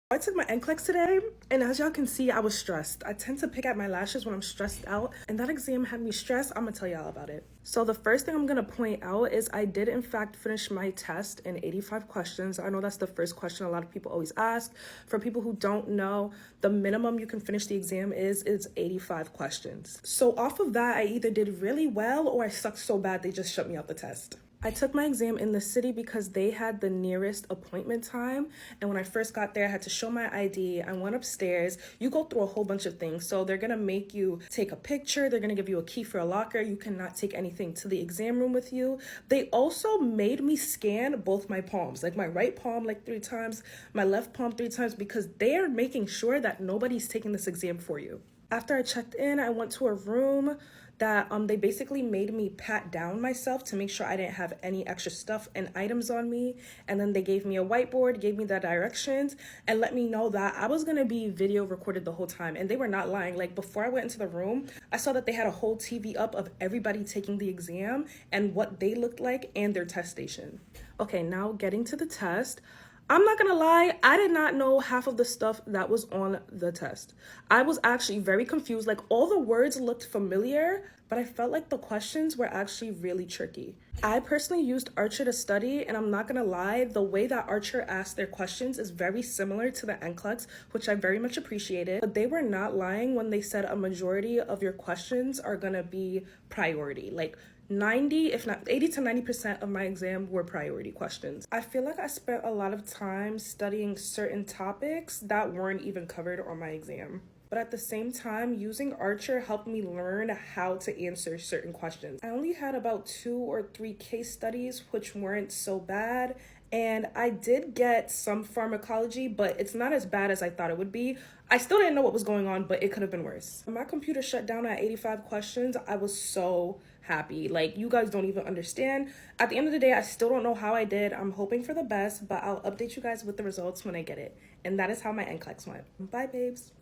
I took my NCLEX today, and as y'all can see, I was stressed. I tend to pick at my lashes when I'm stressed out, and that exam had me stressed. I'm gonna tell y'all about it. So the first thing I'm gonna point out is I did in fact finish my test in 85 questions. I know that's the first question a lot of people always ask. For people who don't know, the minimum you can finish the exam is 85 questions. So off of that, I either did really well or I sucked so bad they just shut me out the test. I took my exam in the city because they had the nearest appointment time. And when I first got there, I had to show my ID. I went upstairs. You go through a whole bunch of things. So they're going to make you take a picture. They're going to give you a key for a locker. You cannot take anything to the exam room with you. They also made me scan both my palms, like my right palm like 3 times, my left palm 3 times, because they are making sure that nobody's taking this exam for you. After I checked in, I went to a room that they basically made me pat down myself to make sure I didn't have any extra stuff and items on me. And then they gave me a whiteboard, gave me the directions, and let me know that I was gonna be video recorded the whole time. And they were not lying. Like, before I went into the room, I saw that they had a whole TV up of everybody taking the exam and what they looked like and their test station. Okay, now getting to the test. I'm not gonna lie, I did not know half of the stuff that was on the test. I was actually very confused. Like, all the words looked familiar, but I felt like the questions were actually really tricky. I personally used Archer to study, and I'm not gonna lie, the way that Archer asked their questions is very similar to the NCLEX, which I very much appreciated. But they were not lying when they said a majority of your questions are gonna be priority. Like, 90, if not 80 to 90% of my exam were priority questions. I feel like I spent a lot of time studying certain topics that weren't even covered on my exam. But at the same time, using Archer helped me learn how to answer certain questions. I only had about 2 or 3 case studies, which weren't so bad. And I did get some pharmacology, but it's not as bad as I thought it would be. I still didn't know what was going on, but it could have been worse. When my computer shut down at 85 questions, I was so happy. Like, you guys don't even understand. At the end of the day, I still don't know how I did. I'm hoping for the best, but I'll update you guys with the results when I get it. And that is how my NCLEX went. Bye, babes.